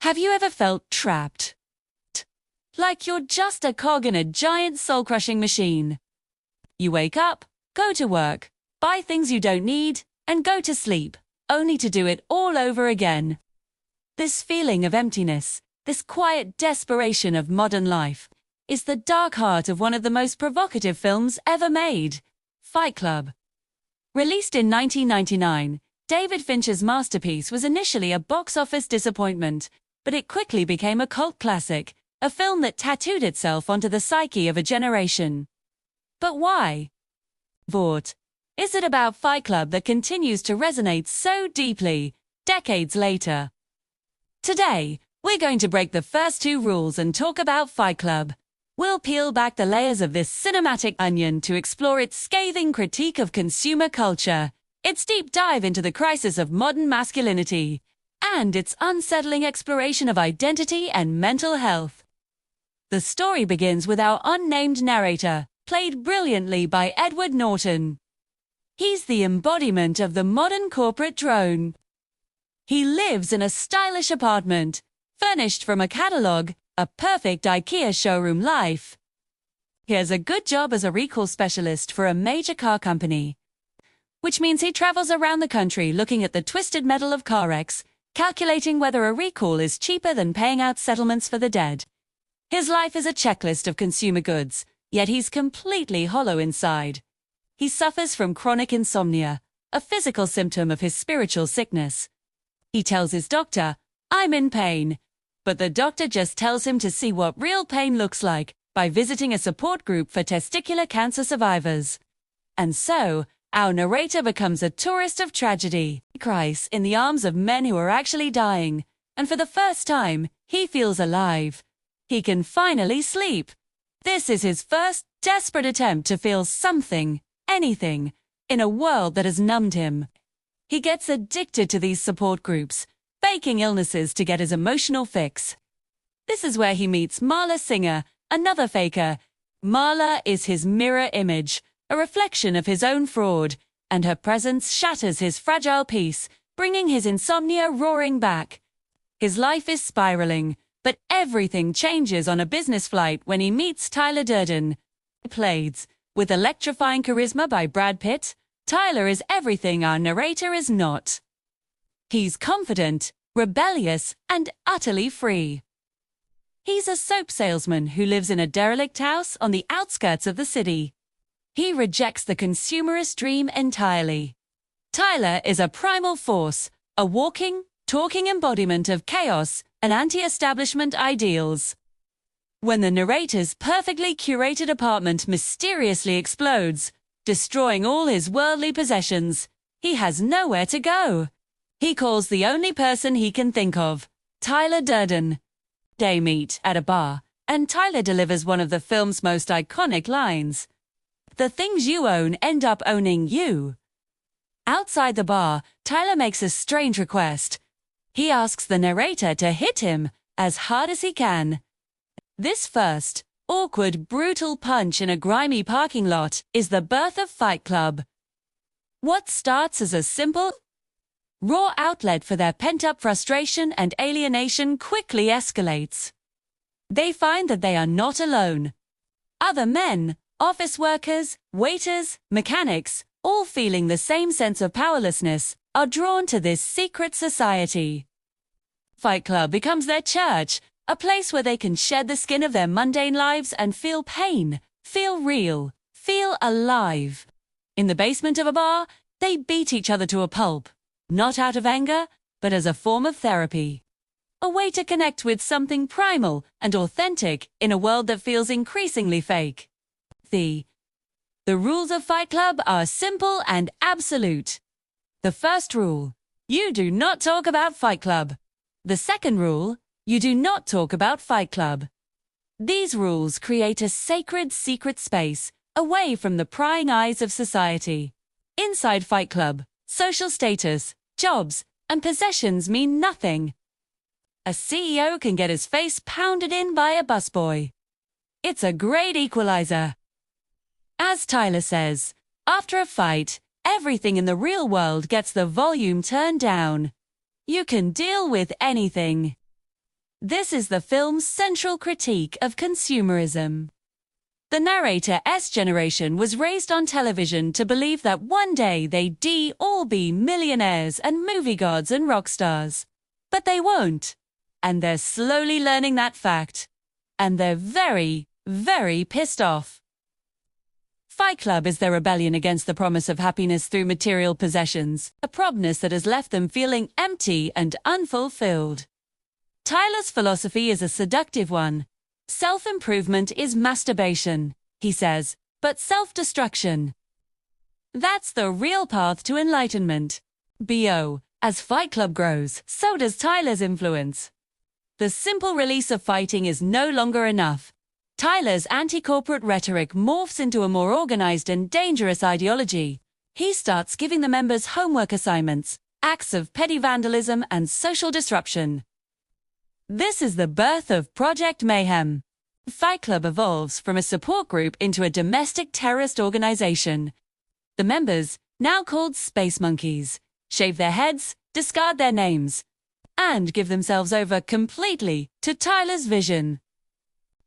Have you ever felt trapped? Like you're just a cog in a giant soul-crushing machine. You wake up, go to work, buy things you don't need, and go to sleep, only to do it all over again. This feeling of emptiness, this quiet desperation of modern life, is the dark heart of one of the most provocative films ever made, Fight Club. Released in 1999, David Fincher's masterpiece was initially a box office disappointment, but it quickly became a cult classic, a film that tattooed itself onto the psyche of a generation. But why? What is it about Fight Club that continues to resonate so deeply, decades later? Today, we're going to break the first two rules and talk about Fight Club. We'll peel back the layers of this cinematic onion to explore its scathing critique of consumer culture, its deep dive into the crisis of modern masculinity, and its unsettling exploration of identity and mental health. The story begins with our unnamed narrator, played brilliantly by Edward Norton. He's the embodiment of the modern corporate drone. He lives in a stylish apartment, furnished from a catalogue, a perfect IKEA showroom life. He has a good job as a recall specialist for a major car company, which means he travels around the country looking at the twisted metal of car wrecks, calculating whether a recall is cheaper than paying out settlements for the dead. His life is a checklist of consumer goods, yet he's completely hollow inside. He suffers from chronic insomnia, a physical symptom of his spiritual sickness. He tells his doctor, "I'm in pain," but the doctor just tells him to see what real pain looks like by visiting a support group for testicular cancer survivors. And so, our narrator becomes a tourist of tragedy. He cries in the arms of men who are actually dying, and for the first time, he feels alive. He can finally sleep. This is his first desperate attempt to feel something, anything, in a world that has numbed him. He gets addicted to these support groups, faking illnesses to get his emotional fix. This is where he meets Marla Singer, another faker. Marla is his mirror image, a reflection of his own fraud, and her presence shatters his fragile peace, bringing his insomnia roaring back. His life is spiraling, but everything changes on a business flight when he meets Tyler Durden. Played with electrifying charisma by Brad Pitt, Tyler is everything our narrator is not. He's confident, rebellious, and utterly free. He's a soap salesman who lives in a derelict house on the outskirts of the city. He rejects the consumerist dream entirely. Tyler is a primal force, a walking, talking embodiment of chaos and anti-establishment ideals. When the narrator's perfectly curated apartment mysteriously explodes, destroying all his worldly possessions, he has nowhere to go. He calls the only person he can think of, Tyler Durden. They meet at a bar, and Tyler delivers one of the film's most iconic lines. "The things you own end up owning you." Outside the bar, Tyler makes a strange request. He asks the narrator to hit him as hard as he can. This first, awkward, brutal punch in a grimy parking lot is the birth of Fight Club. What starts as a simple, raw outlet for their pent-up frustration and alienation quickly escalates. They find that they are not alone. Other men, office workers, waiters, mechanics, all feeling the same sense of powerlessness, are drawn to this secret society. Fight Club becomes their church, a place where they can shed the skin of their mundane lives and feel pain, feel real, feel alive. In the basement of a bar, they beat each other to a pulp, not out of anger, but as a form of therapy. A way to connect with something primal and authentic in a world that feels increasingly fake. The rules of Fight Club are simple and absolute. The first rule: you do not talk about Fight Club. The second rule: you do not talk about Fight Club. These rules create a sacred secret space, away from the prying eyes of society. Inside Fight Club, social status, jobs, and possessions mean nothing. A CEO can get his face pounded in by a busboy. It's a great equalizer. As Tyler says, after a fight, everything in the real world gets the volume turned down. You can deal with anything. This is the film's central critique of consumerism. The narrator's generation was raised on television to believe that one day they'd all be millionaires and movie gods and rock stars. But they won't. And they're slowly learning that fact. And they're very, very pissed off. Fight Club is their rebellion against the promise of happiness through material possessions, a promise that has left them feeling empty and unfulfilled. Tyler's philosophy is a seductive one. Self-improvement is masturbation, he says, but self-destruction. That's the real path to enlightenment. B.O. As Fight Club grows, so does Tyler's influence. The simple release of fighting is no longer enough. Tyler's anti-corporate rhetoric morphs into a more organized and dangerous ideology. He starts giving the members homework assignments, acts of petty vandalism and social disruption. This is the birth of Project Mayhem. Fight Club evolves from a support group into a domestic terrorist organization. The members, now called Space Monkeys, shave their heads, discard their names, and give themselves over completely to Tyler's vision.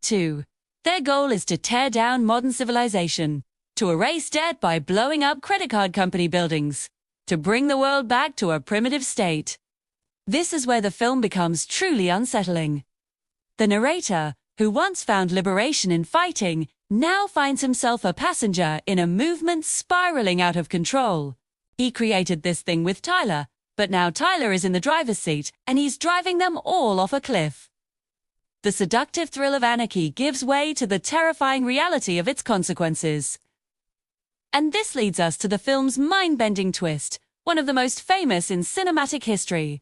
2. Their goal is to tear down modern civilization, to erase debt by blowing up credit card company buildings, to bring the world back to a primitive state. This is where the film becomes truly unsettling. The narrator, who once found liberation in fighting, now finds himself a passenger in a movement spiraling out of control. He created this thing with Tyler, but now Tyler is in the driver's seat and he's driving them all off a cliff. The seductive thrill of anarchy gives way to the terrifying reality of its consequences. And this leads us to the film's mind-bending twist, one of the most famous in cinematic history.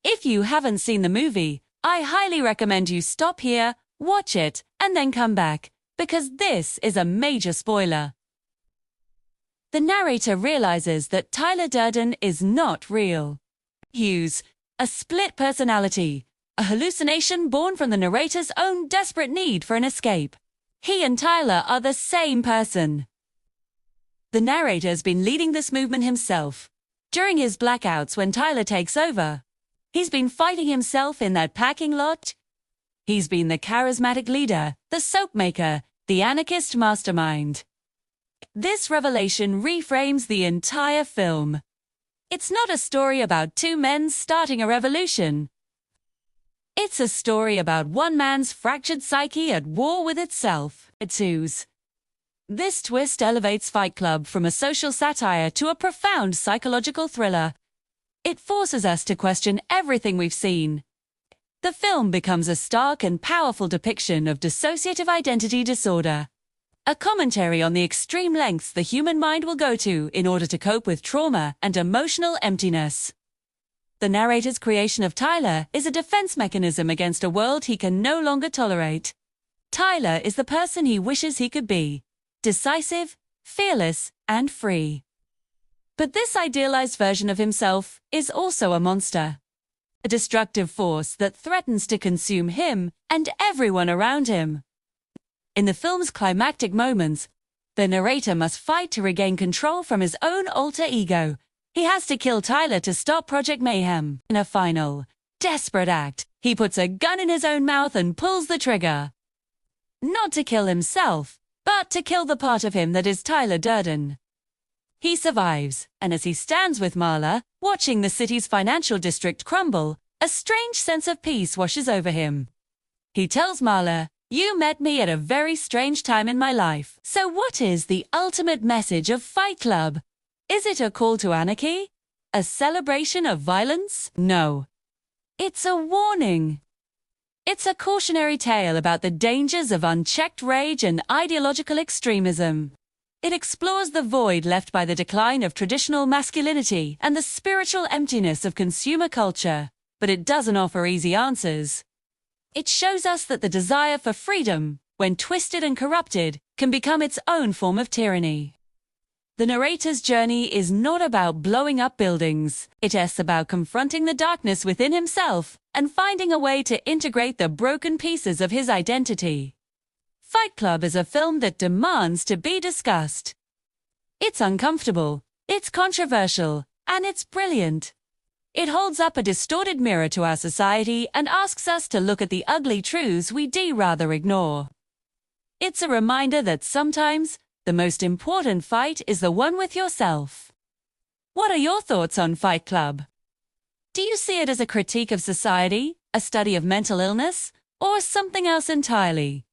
If you haven't seen the movie, I highly recommend you stop here, watch it, and then come back, because this is a major spoiler. The narrator realizes that Tyler Durden is not real. Hughes, a split personality, a hallucination born from the narrator's own desperate need for an escape. He and Tyler are the same person. The narrator's been leading this movement himself. During his blackouts when Tyler takes over, he's been fighting himself in that parking lot. He's been the charismatic leader, the soap maker, the anarchist mastermind. This revelation reframes the entire film. It's not a story about two men starting a revolution. It's a story about one man's fractured psyche at war with itself. This twist elevates Fight Club from a social satire to a profound psychological thriller. It forces us to question everything we've seen. The film becomes a stark and powerful depiction of dissociative identity disorder, a commentary on the extreme lengths the human mind will go to in order to cope with trauma and emotional emptiness. The narrator's creation of Tyler is a defense mechanism against a world he can no longer tolerate. Tyler is the person he wishes he could be, decisive, fearless, and free. But this idealized version of himself is also a monster, a destructive force that threatens to consume him and everyone around him. In the film's climactic moments, the narrator must fight to regain control from his own alter ego. He has to kill Tyler to stop Project Mayhem. In a final, desperate act, he puts a gun in his own mouth and pulls the trigger. Not to kill himself, but to kill the part of him that is Tyler Durden. He survives, and as he stands with Marla, watching the city's financial district crumble, a strange sense of peace washes over him. He tells Marla, "You met me at a very strange time in my life." So what is the ultimate message of Fight Club? Is it a call to anarchy? A celebration of violence? No. It's a warning. It's a cautionary tale about the dangers of unchecked rage and ideological extremism. It explores the void left by the decline of traditional masculinity and the spiritual emptiness of consumer culture, but it doesn't offer easy answers. It shows us that the desire for freedom, when twisted and corrupted, can become its own form of tyranny. The narrator's journey is not about blowing up buildings. It is about confronting the darkness within himself and finding a way to integrate the broken pieces of his identity. Fight Club is a film that demands to be discussed. It's uncomfortable, it's controversial, and it's brilliant. It holds up a distorted mirror to our society and asks us to look at the ugly truths we'd rather ignore. It's a reminder that sometimes the most important fight is the one with yourself. What are your thoughts on Fight Club? Do you see it as a critique of society, a study of mental illness, or something else entirely?